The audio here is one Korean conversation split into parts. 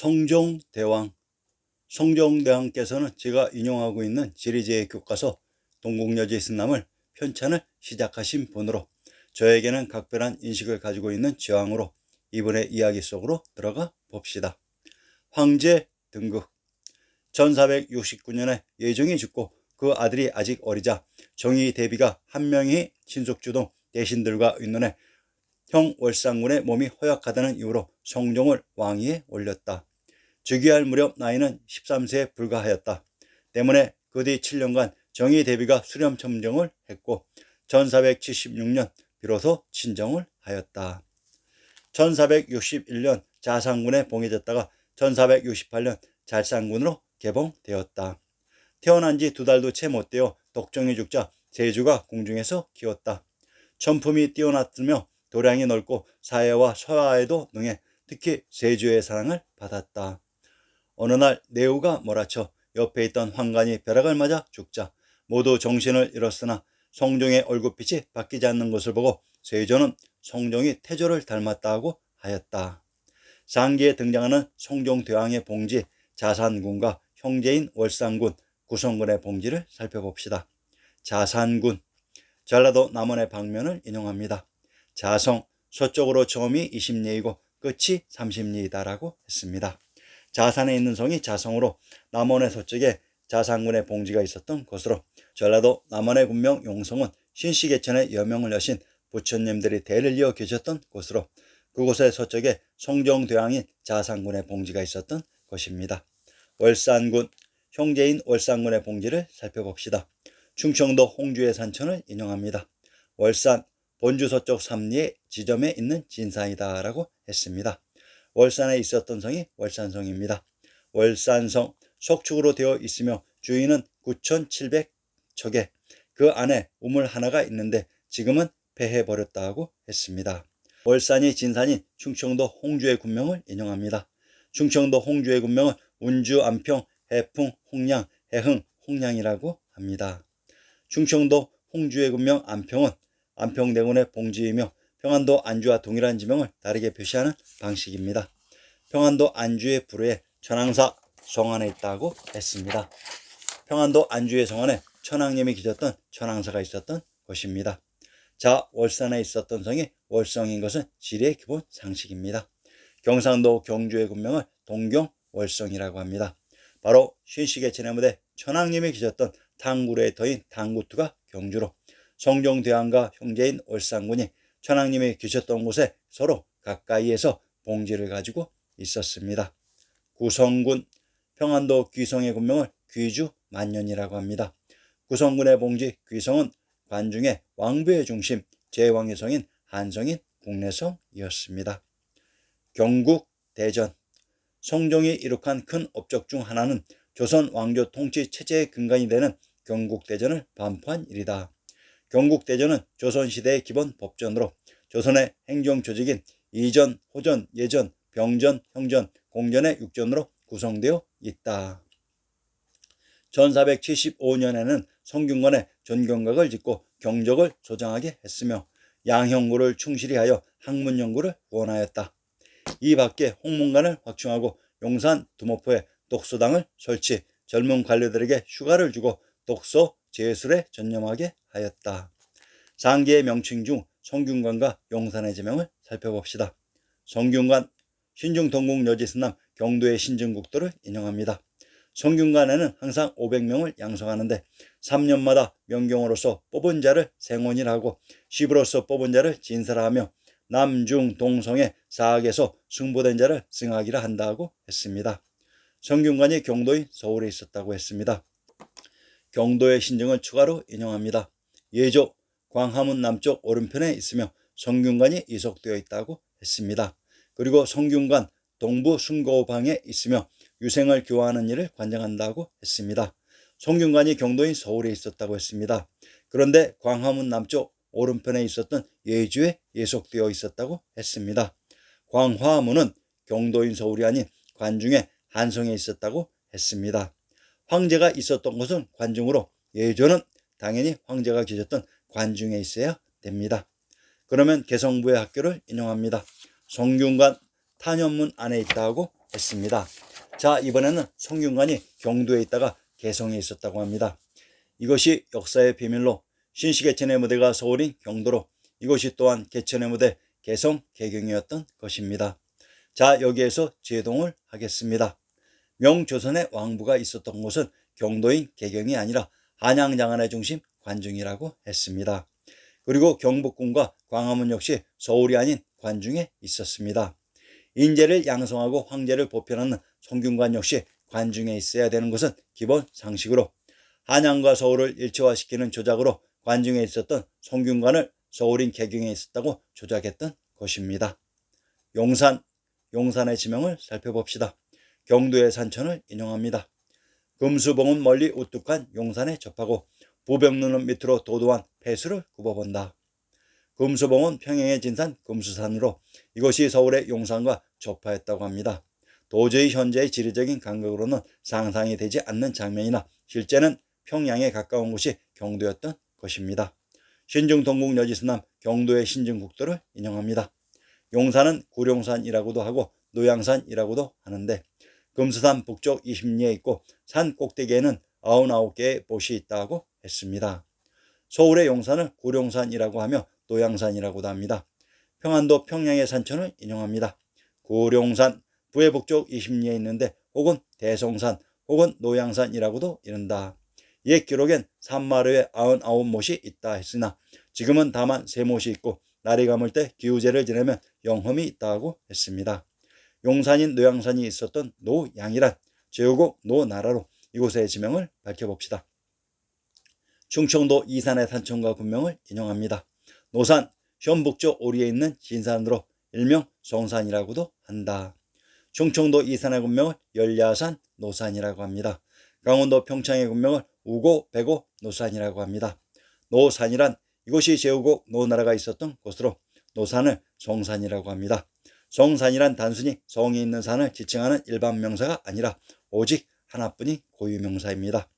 성종대왕. 성종대왕께서는 제가 인용하고 있는 지리제의 교과서 동국여지 있음남을 편찬을 시작하신 분으로 저에게는 각별한 인식을 가지고 있는 제왕으로 이분의 이야기 속으로 들어가 봅시다. 황제 등극. 1469년에 예종이 죽고 그 아들이 아직 어리자 정의 대비가 한 명이 신숙주 등 대신들과 의논해 형 월상군의 몸이 허약하다는 이유로 성종을 왕위에 올렸다. 즉위할 무렵 나이는 13세에 불과하였다. 때문에 그 뒤 7년간 정의 대비가 수렴 청정을 했고 1476년 비로소 친정을 하였다. 1461년 자상군에 봉해졌다가 1468년 잘상군으로 개봉되었다. 태어난 지 2달도 채 못 되어 독종이 죽자 세주가 궁중에서 키웠다. 천품이 뛰어났으며 도량이 넓고 사회와 서화에도 능해 특히 세주의 사랑을 받았다. 어느 날 내우가 몰아쳐 옆에 있던 환관이 벼락을 맞아 죽자 모두 정신을 잃었으나 성종의 얼굴빛이 바뀌지 않는 것을 보고 세조는 성종이 태조를 닮았다고 하였다. 상기에 등장하는 성종대왕의 봉지 자산군과 형제인 월산군, 구성군의 봉지를 살펴봅시다. 자산군. 전라도 남원의 방면을 인용합니다. 자성, 서쪽으로 처음이 20리이고 끝이 30리이다라고 했습니다. 자산에 있는 성이 자성으로 남원의 서쪽에 자산군의 봉지가 있었던 것으로 전라도 남원의 군명 용성은 신시계천에 여명을 여신 부처님들이 대를 이어 계셨던 곳으로 그곳의 서쪽에 성종대왕인 자산군의 봉지가 있었던 것입니다. 월산군. 형제인 월산군의 봉지를 살펴봅시다. 충청도 홍주의 산천을 인용합니다. 월산, 본주 서쪽 3리의 지점에 있는 진산이다 라고 했습니다. 월산에 있었던 성이 월산성입니다. 월산성, 석축으로 되어 있으며 주인은 9,700척에 그 안에 우물 하나가 있는데 지금은 폐해버렸다고 했습니다. 월산이 진산인 충청도 홍주의 군명을 인용합니다. 충청도 홍주의 군명은 운주, 안평, 해풍, 홍량, 해흥, 홍량이라고 합니다. 충청도 홍주의 군명 안평은 안평대군의 봉지이며 평안도 안주와 동일한 지명을 다르게 표시하는 방식입니다. 평안도 안주의 부루에 천황사 성안에 있다고 했습니다. 평안도 안주의 성안에 천황님이 계셨던 천황사가 있었던 곳입니다. 자, 월산에 있었던 성이 월성인 것은 지리의 기본 상식입니다. 경상도 경주의 군명을 동경 월성이라고 합니다. 바로 신시계천의 무대 천황님이 계셨던 탕구루의 터인 탕구투가 경주로 성종대왕과 형제인 월산군이 천황님이 계셨던 곳에 서로 가까이에서 봉지를 가지고 있었습니다. 구성군. 평안도 귀성의 군명을 귀주 만년이라고 합니다. 구성군의 봉지 귀성은 관중의 왕부의 중심 제왕의 성인 한성인 국내성이었습니다. 경국대전. 성종이 이룩한 큰 업적 중 하나는 조선 왕조 통치 체제의 근간이 되는 경국대전을 반포한 일이다. 경국대전은 조선시대의 기본 법전으로 조선의 행정조직인 이전, 호전, 예전, 병전, 형전, 공전의 6전으로 구성되어 있다. 1475년에는 성균관에 전경각을 짓고 경적을 조정하게 했으며 양형구를 충실히 하여 학문연구를 원하였다. 이 밖에 홍문관을 확충하고 용산 두모포에 독서당을 설치, 젊은 관료들에게 휴가를 주고 독서, 제술에 전념하게 하였다. 상계의 명칭 중 성균관과 용산의 제명을 살펴봅시다. 성균관. 신중 동국 여지승남 경도의 신증국도를 인용합니다. 성균관에는 항상 500명을 양성하는데 3년마다 명경으로서 뽑은 자를 생원이라고 시부로서 뽑은 자를 진사라하며 남중 동성의 사학에서 승보된 자를 승학이라 한다고 했습니다. 성균관이 경도인 서울에 있었다고 했습니다. 경도의 신증을 추가로 인용합니다. 예조. 광화문 남쪽 오른편에 있으며 성균관이 이속되어 있다고 했습니다. 그리고 성균관 동부 순거방에 있으며 유생을 교화하는 일을 관장한다고 했습니다. 성균관이 경도인 서울에 있었다고 했습니다. 그런데 광화문 남쪽 오른편에 있었던 예주에 예속되어 있었다고 했습니다. 광화문은 경도인 서울이 아닌 관중의 한성에 있었다고 했습니다. 황제가 있었던 곳은 관중으로 예조는 당연히 황제가 계셨던 관중에 있어야 됩니다. 그러면 개성부의 학교를 인용합니다. 성균관 탄현문 안에 있다고 했습니다. 자, 이번에는 송균관이 경도에 있다가 개성에 있었다고 합니다. 이것이 역사의 비밀로 신시개천의 무대가 서울인 경도로, 이것이 또한 개천의 무대 개성 개경이었던 것입니다. 자, 여기에서 제동을 하겠습니다. 명조선의 왕부가 있었던 곳은 경도인 개경이 아니라 한양장안의 중심 관중이라고 했습니다. 그리고 경복궁과 광화문 역시 서울이 아닌 관중에 있었습니다. 인재를 양성하고 황제를 보편하는 송균관 역시 관중에 있어야 되는 것은 기본 상식으로, 한양과 서울을 일체화시키는 조작으로 관중에 있었던 송균관을 서울인 개경에 있었다고 조작했던 것입니다. 용산의 지명을 살펴봅시다. 경도의 산천을 인용합니다. 금수봉은 멀리 우뚝한 용산에 접하고 부병루는 밑으로 도도한 폐수를 굽어본다. 금수봉은 평양의 진산 금수산으로, 이것이 서울의 용산과 접하였다고 합니다. 도저히 현재의 지리적인 감각으로는 상상이 되지 않는 장면이나 실제는 평양에 가까운 곳이 경도였던 것입니다. 신중동국 여지스남 경도의 신중국도를 인용합니다. 용산은 구룡산이라고도 하고 노양산이라고도 하는데, 금수산 북쪽 20리에 있고 산 꼭대기에는 99개의 못이 있다고 했습니다. 서울의 용산을 구룡산이라고 하며 노양산이라고도 합니다. 평안도 평양의 산천을 인용합니다. 구룡산 부의 북쪽 20리에 있는데 혹은 대성산 혹은 노양산이라고도 이른다. 옛 기록엔 산마루에 99못이 있다 했으나 지금은 다만 3못이 있고 날이 감을 때 기우제를 지내면 영험이 있다고 했습니다. 용산인 노양산이 있었던 노양이란 제후국 노나라로 이곳의 지명을 밝혀봅시다. 충청도 이산의 산천과 군명을 인용합니다. 노산, 현북쪽 오리에 있는 진산으로 일명 성산이라고도 한다. 충청도 이산의 군명을 열야산, 노산이라고 합니다. 강원도 평창의 군명을 우고, 배고, 노산이라고 합니다. 노산이란 이곳이 제후국 노나라가 있었던 곳으로 노산을 성산이라고 합니다. 성산이란 단순히 성이 있는 산을 지칭하는 일반 명사가 아니라 오직 하나뿐인 고유명사입니다.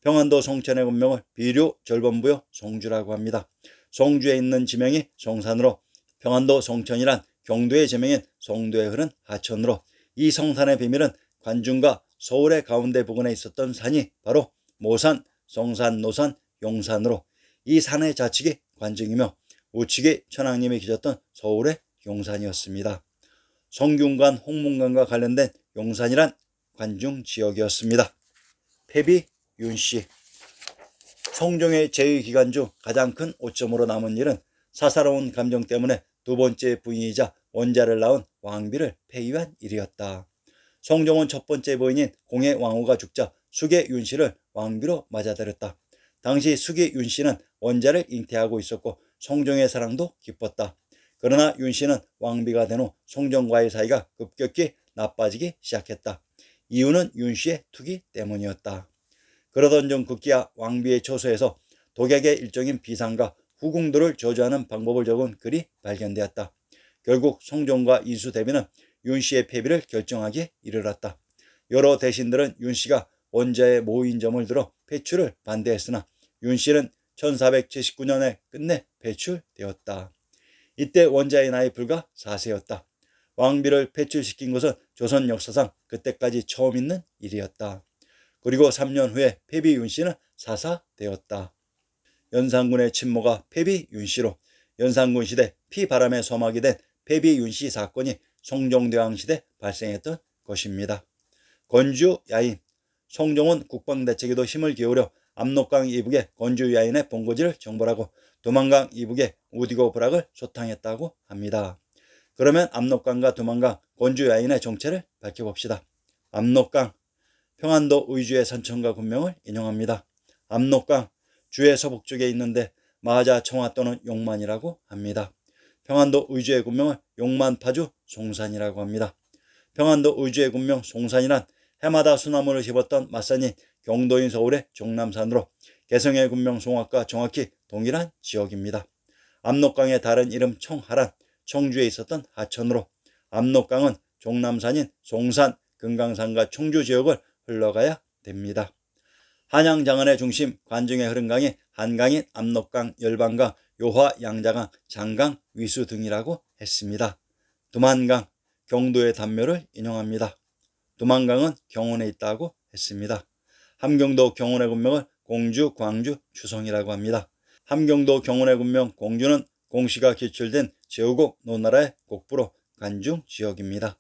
평안도 송천의 군명을 비류 절범부여 송주라고 합니다. 송주에 있는 지명이 송산으로, 평안도 송천이란 경도의 지명인 송도에 흐른 하천으로, 이 성산의 비밀은 관중과 서울의 가운데 부근에 있었던 산이 바로 모산, 성산, 노산, 용산으로, 이 산의 좌측이 관중이며 우측이 천황님이 계셨던 서울의 용산이었습니다. 송균관, 홍문관과 관련된 용산이란 관중 지역이었습니다. 폐비 윤씨. 성종의 제위 기간 중 가장 큰 오점으로 남은 일은 사사로운 감정 때문에 두 번째 부인이자 원자를 낳은 왕비를 폐위한 일이었다. 성종은 첫 번째 부인인 공의 왕후가 죽자 숙의 윤씨를 왕비로 맞아들였다. 당시 숙의 윤씨는 원자를 잉태하고 있었고 성종의 사랑도 깊었다. 그러나 윤씨는 왕비가 된 후 성종과의 사이가 급격히 나빠지기 시작했다. 이유는 윤씨의 투기 때문이었다. 그러던 중 급기야 왕비의 처소에서 독약의 일종인 비상과 후궁들을 저주하는 방법을 적은 글이 발견되었다. 결국 성종과 이수 대비는 윤씨의 폐비를 결정하기에 이르렀다. 여러 대신들은 윤씨가 원자의 모인 점을 들어 폐출을 반대했으나 윤씨는 1479년에 끝내 폐출되었다. 이때 원자의 나이 불과 4세였다. 왕비를 폐출시킨 것은 조선 역사상 그때까지 처음 있는 일이었다. 그리고 3년 후에 폐비 윤씨는 사사되었다. 연산군의 친모가 폐비 윤씨로 연산군 시대 피바람의 서막이 된 폐비 윤씨 사건이 성종대왕 시대 발생했던 것입니다. 건주 야인. 성종은 국방대책에도 힘을 기울여 압록강 이북의 건주 야인의 본거지를 정벌하고 두만강 이북의 우디고 부락을 소탕했다고 합니다. 그러면 압록강과 두만강, 건주 야인의 정체를 밝혀봅시다. 압록강. 평안도 의주의 산천과 군명을 인용합니다. 압록강, 주의 서북쪽에 있는데 마하자 청화 또는 용만이라고 합니다. 평안도 의주의 군명을 용만파주 송산이라고 합니다. 평안도 의주의 군명 송산이란 해마다 수나무를 씹었던 맛산인 경도인 서울의 종남산으로 개성의 군명 송악과 정확히 동일한 지역입니다. 압록강의 다른 이름 청하란 청주에 있었던 하천으로, 압록강은 종남산인 송산, 금강산과 청주 지역을 흘러가야 됩니다. 한양장안의 중심 관중에 흐른 강이 한강인 압록강, 열반강, 요화, 양자강, 장강, 위수 등이라고 했습니다. 두만강. 경도의 단묘를 인용합니다. 두만강은 경운에 있다고 했습니다. 함경도 경운의 군명을 공주, 광주, 추성이라고 합니다. 함경도 경운의 군명 공주는 공시가 기출된 제후국 노나라의 곡부로 관중 지역입니다.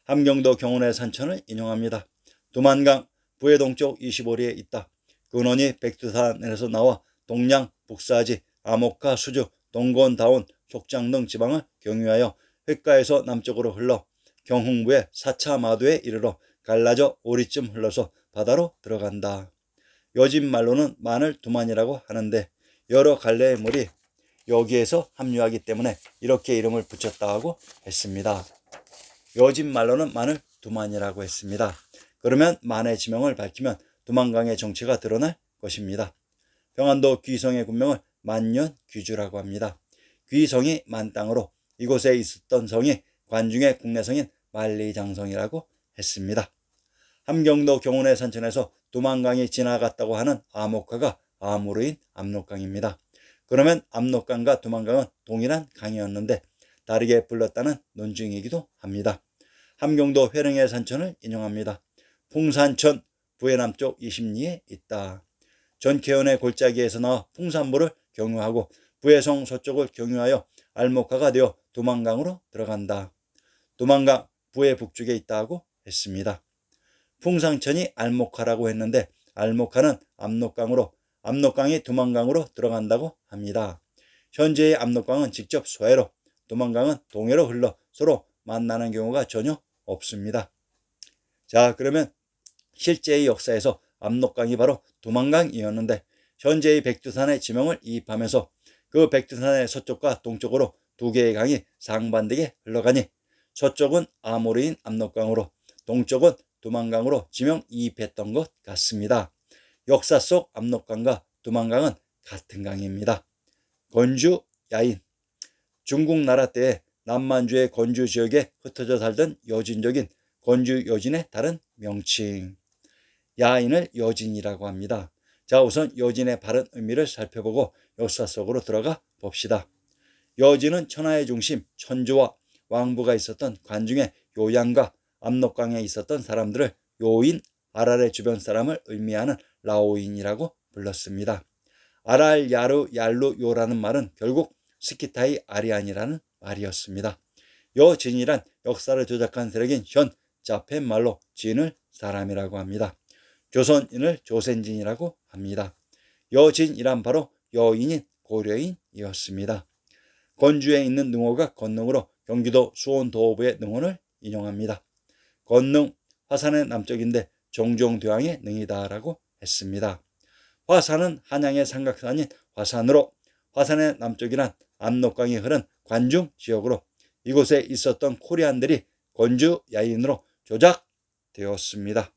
함경도 경운의 산천을 인용합니다. 두만강 부해 동쪽 25리에 있다. 근원이 백두산에서 나와 동양, 북사지, 아모카, 수주, 동건, 다운, 속장 등 지방을 경유하여 획가에서 남쪽으로 흘러 경흥부의 사차 마도에 이르러 갈라져 오리쯤 흘러서 바다로 들어간다. 요즘 말로는 마늘 두만이라고 하는데 여러 갈래의 물이 여기에서 합류하기 때문에 이렇게 이름을 붙였다고 했습니다. 요즘 말로는 마늘 두만이라고 했습니다. 그러면 만의 지명을 밝히면 두만강의 정체가 드러날 것입니다. 평안도 귀성의 군명을 만년귀주라고 합니다. 귀성이 만땅으로 이곳에 있었던 성이 관중의 국내성인 만리장성이라고 했습니다. 함경도 경운의 산천에서 두만강이 지나갔다고 하는 아목화가 암으로인 압록강입니다. 그러면 압록강과 두만강은 동일한 강이었는데 다르게 불렀다는 논증이기도 합니다. 함경도 회릉의 산천을 인용합니다. 풍산천 부해 남쪽 20리에 있다. 전개현의 골짜기에서 나와 풍산부를 경유하고 부해성 서쪽을 경유하여 알목화가 되어 두만강으로 들어간다. 두만강 부해 북쪽에 있다고 했습니다. 풍상천이 알목화라고 했는데 알목화는 압록강으로 압록강이 두만강으로 들어간다고 합니다. 현재의 압록강은 직접 서해로 두만강은 동해로 흘러 서로 만나는 경우가 전혀 없습니다. 자, 그러면 실제의 역사에서 압록강이 바로 두만강이었는데 현재의 백두산의 지명을 이입하면서 그 백두산의 서쪽과 동쪽으로 두 개의 강이 상반되게 흘러가니 서쪽은 암으로인 압록강으로 동쪽은 두만강으로 지명 이입했던 것 같습니다. 역사 속 압록강과 두만강은 같은 강입니다. 건주 야인 중국 나라 때에 남만주의 건주 지역에 흩어져 살던 여진족인 건주 여진의 다른 명칭 야인을 여진이라고 합니다. 자, 우선 여진의 바른 의미를 살펴보고 역사 속으로 들어가 봅시다. 여진은 천하의 중심 천주와 왕부가 있었던 관중의 요양과 압록강에 있었던 사람들을 요인, 아랄의 주변 사람을 의미하는 라오인이라고 불렀습니다. 아랄, 야루, 얄루, 요라는 말은 결국 스키타이 아리안이라는 말이었습니다. 여진이란 역사를 조작한 세력인 현 자펜 말로 진을 사람이라고 합니다. 조선인을 조센진이라고 합니다. 여진이란 바로 여인인 고려인이었습니다. 건주에 있는 능호가 건능으로 경기도 수원 도호부의 능호를 인용합니다. 건능, 화산의 남쪽인데 종종대왕의 능이다라고 했습니다. 화산은 한양의 삼각산인 화산으로 화산의 남쪽이란 압록강이 흐른 관중 지역으로 이곳에 있었던 코리안들이 건주 야인으로 조작되었습니다.